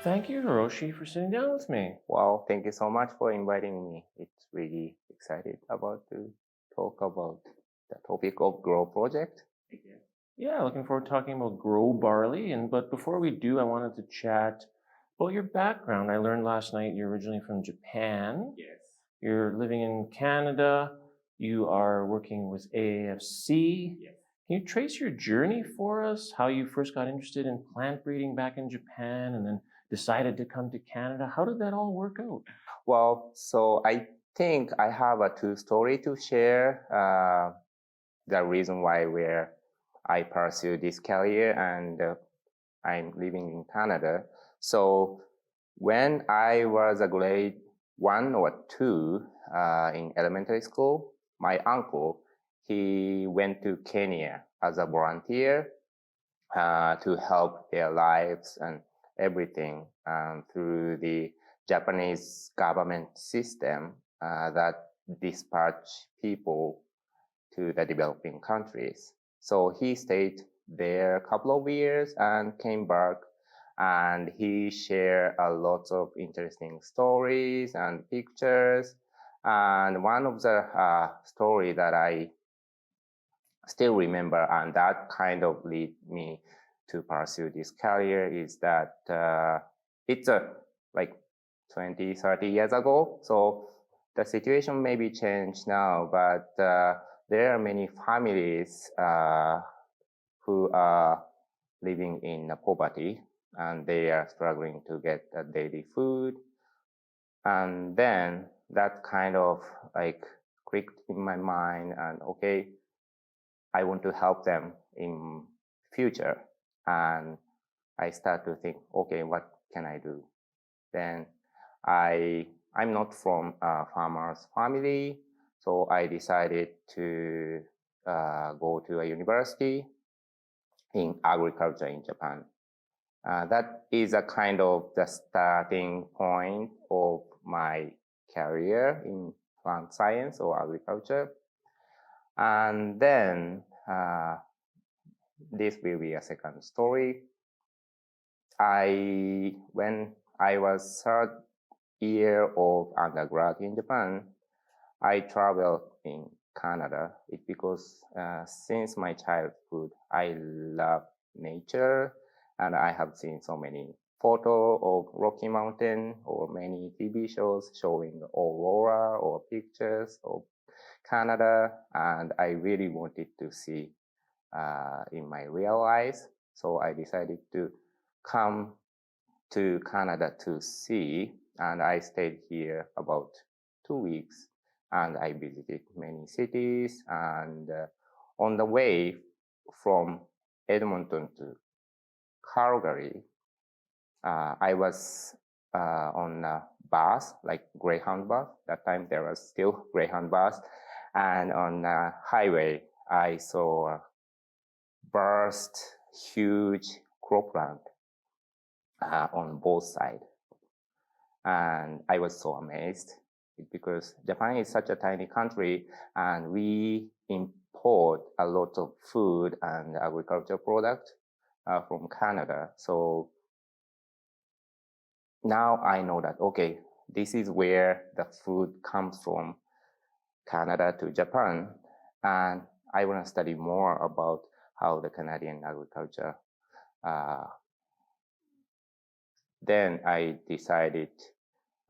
Thank you, Hiroshi, for sitting down with me. Well, thank you so much for inviting me. It's really excited about to talk about the topic of Grow project. Yeah, looking forward to talking about grow barley. But before we do, I wanted to chat about your background. I learned last night you're originally from Japan. Yes. You're living in Canada. You are working with AAFC. Yes. Can you trace your journey for us? How you first got interested in plant breeding back in Japan and then decided to come to Canada? How did that all work out? Well, so I think I have a two story to share. The reason why where I pursue this career and I'm living in Canada. So when I was a grade 1 or 2 in elementary school, my uncle, he went to Kenya as a volunteer to help their lives and everything through the Japanese government system that dispatch people to the developing countries. So he stayed there a couple of years and came back, and he shared a lot of interesting stories and pictures. And one of the story that I still remember, and that kind of lead me to pursue this career, is that it's like 20, 30 years ago. So the situation may be changed now, but there are many families who are living in poverty, and they are struggling to get daily food. And then that kind of like clicked in my mind, and okay, I want to help them in future. And I start to think, okay, what can I do? Then I'm not from a farmer's family, so I decided to go to a university in agriculture in Japan. That is a kind of the starting point of my career in plant science or agriculture. And then this will be a second story. When I was third year of undergrad in Japan, I traveled in Canada. It's because since my childhood, I love nature, and I have seen so many photos of Rocky Mountain or many TV shows showing aurora or pictures of Canada, and I really wanted to see in my real life. So I decided to come to Canada to see, and I stayed here about 2 weeks, and I visited many cities. And on the way from Edmonton to Calgary, I was on a bus, like Greyhound bus. That time there was still Greyhound bus. And on the highway, I saw burst huge cropland on both sides. And I was so amazed because Japan is such a tiny country, and we import a lot of food and agricultural products from Canada. So now I know that, okay, this is where the food comes from, Canada to Japan, and I want to study more about how the Canadian agriculture. Then I decided,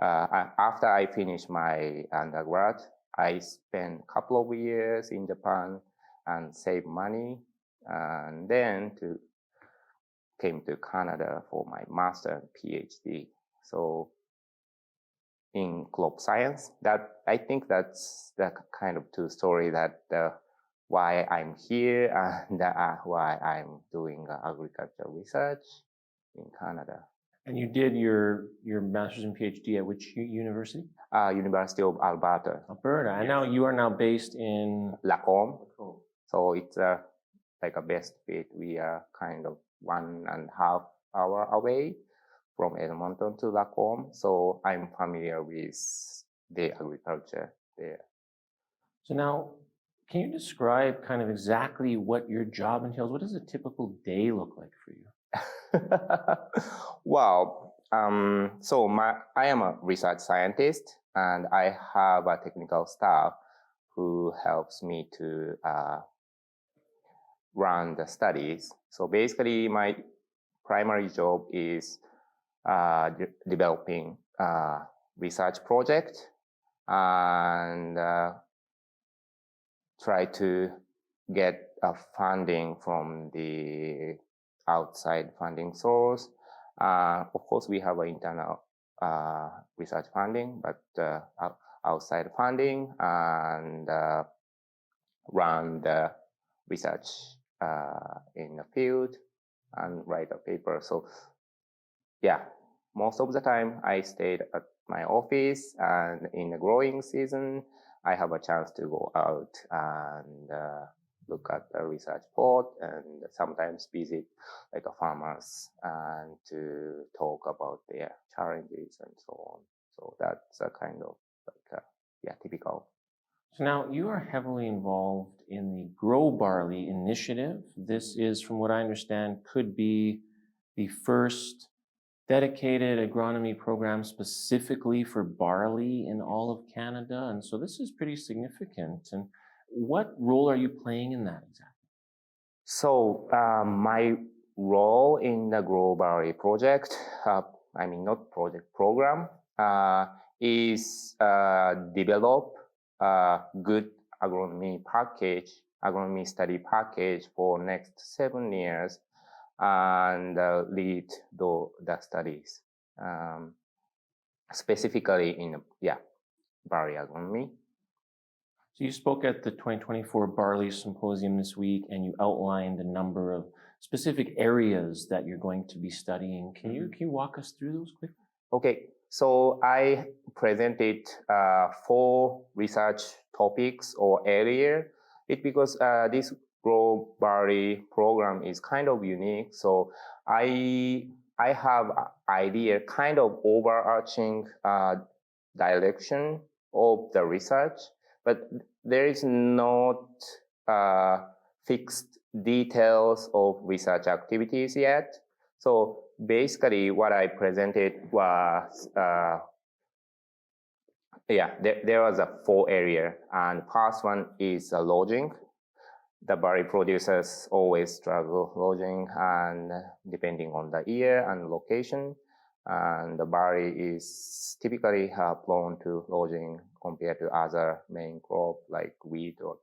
after I finished my undergrad, I spent a couple of years in Japan and saved money, and then came to Canada for my master and PhD. So in crop science, that I think that's the kind of two story that why I'm here and why I'm doing agriculture research in Canada. And you did your master's and PhD at which university? University of Alberta. Alberta. And now you are now based in Lacombe. So it's like a best fit. We are kind of 1.5 hours away from Edmonton to Lacombe. So I'm familiar with the agriculture there. So now, can you describe kind of exactly what your job entails? What does a typical day look like for you? Well, I am a research scientist, and I have a technical staff who helps me to run the studies. So basically, my primary job is developing research project and try to get funding from the outside funding source. Of course, we have an internal research funding, but outside funding and run the research in the field and write a paper. So yeah, most of the time I stayed at my office, and in the growing season, I have a chance to go out and look at the research plot and sometimes visit like farmers and to talk about their challenges and so on. So that's a kind of like typical. So now you are heavily involved in the Grow Barley initiative. This is, from what I understand, could be the first dedicated agronomy program specifically for barley in all of Canada. And so this is pretty significant. And what role are you playing in that exactly? So my role in the Grow Barley project, not project, program, is develop a good agronomy study package for next 7 years and lead the studies, specifically in barley agronomy. So you spoke at the 2024 Barley Symposium this week, and you outlined a number of specific areas that you're going to be studying. Can you walk us through those quickly? Okay, so I presented 4 research topics or areas. It's because this Grow Barley program is kind of unique. So I have an idea, kind of overarching direction of the research, but there is not fixed details of research activities yet. So basically what I presented was, there was a 4 area, and first one is lodging. The barley producers always struggle lodging, and depending on the year and location, and the barley is typically prone to lodging compared to other main crop like wheat or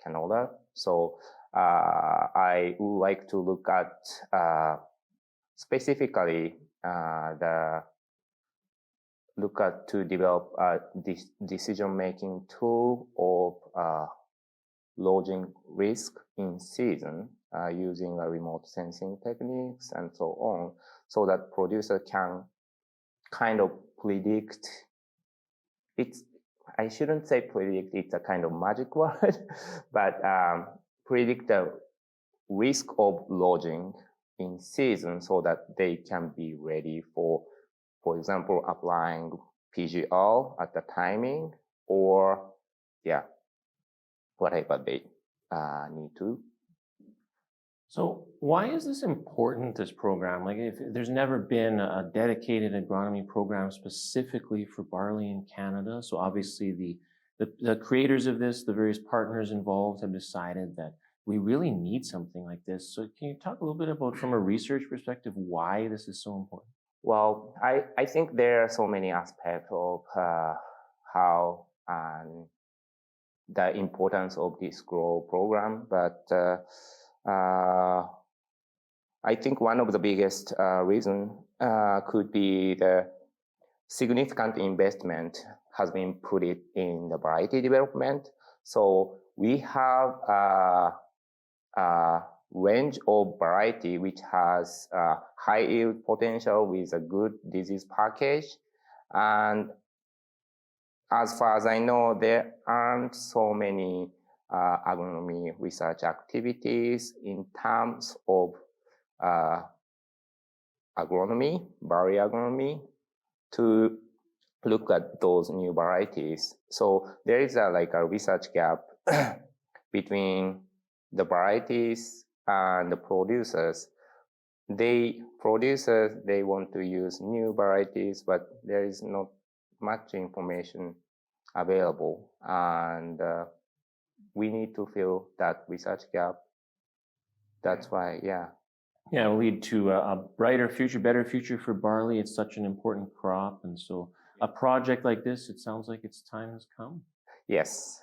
canola. So I would like to look at specifically to develop a decision-making tool of lodging risk in season using remote sensing techniques and so on, so that producer can kind of predict. I shouldn't say predict, it's a kind of magic word, but predict the risk of lodging in season so that they can be ready for example, applying PGL at the timing or whatever they need to. So why is this important, this program? Like, if there's never been a dedicated agronomy program specifically for barley in Canada, so obviously the creators of this, the various partners involved have decided that we really need something like this. So can you talk a little bit about, from a research perspective, why this is so important? Well, I think there are so many aspects of how the importance of this GROW program, but I think one of the biggest reason could be the significant investment has been put in the variety development. So we have a range of variety which has high yield potential with a good disease package. And as far as I know, there aren't so many agronomy research activities in terms of agronomy, barley agronomy, to look at those new varieties. So there is a research gap between the varieties and the producers. producers, they want to use new varieties, but there is not much information available, and we need to fill that research gap. That's why, yeah. Yeah, it'll lead to a brighter future, better future for barley. It's such an important crop. And so a project like this, it sounds like its time has come. Yes,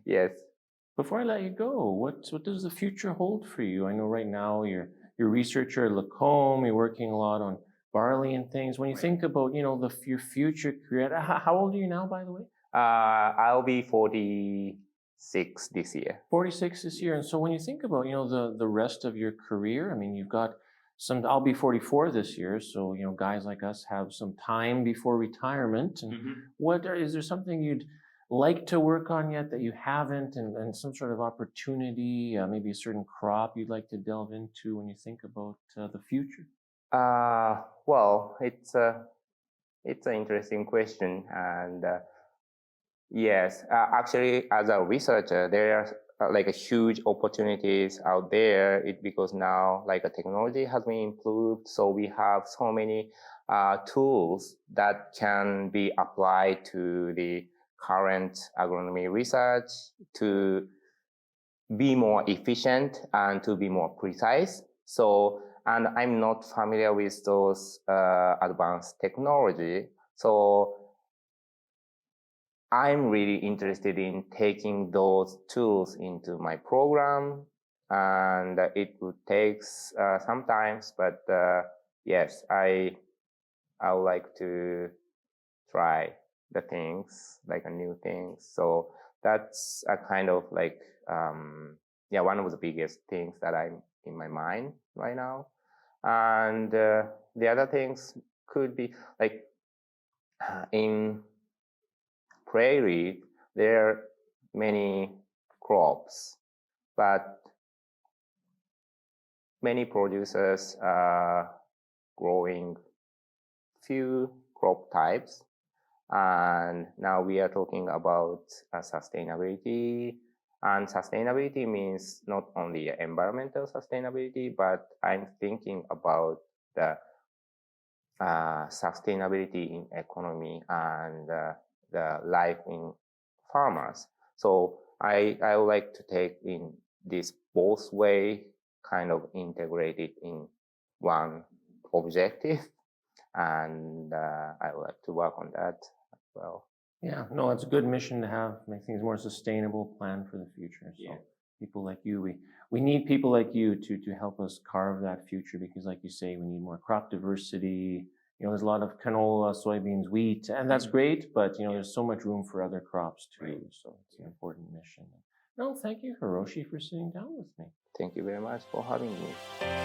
yes. Before I let you go, what does the future hold for you? I know right now you're a researcher at Lacombe, you're working a lot on barley and things. When you think about, your future career, how old are you now, by the way? I'll be 46 this year. 46 this year. And so when you think about, the rest of your career, I mean, you've got I'll be 44 this year. So, guys like us have some time before retirement. And is there something you'd like to work on yet that you haven't, and some sort of opportunity, maybe a certain crop you'd like to delve into when you think about the future? Well, it's an interesting question. And yes, actually, as a researcher, there are like a huge opportunities out there. Because now like a technology has been improved, so we have so many tools that can be applied to the current agronomy research to be more efficient and to be more precise. So, and I'm not familiar with those advanced technology. So I'm really interested in taking those tools into my program, and it would take some time, but yes, I would like to try the things, like new things. So that's a kind of like, one of the biggest things that I'm in my mind right now. And the other things could be like in prairie, there are many crops, but many producers are growing few crop types. And now we are talking about sustainability. And sustainability means not only environmental sustainability, but I'm thinking about the sustainability in economy and the life in farmers. So I would like to take in this both way, kind of integrated in one objective, and I would like to work on that as well. Yeah, no, it's a good mission to have, make things more sustainable, plan for the future. So Yeah. people like you, we need people like you to help us carve that future, because like you say, we need more crop diversity. There's a lot of canola, soybeans, wheat, and that's great, but there's so much room for other crops too. Right. So it's an important mission. No, thank you, Hiroshi, for sitting down with me. Thank you very much for having me.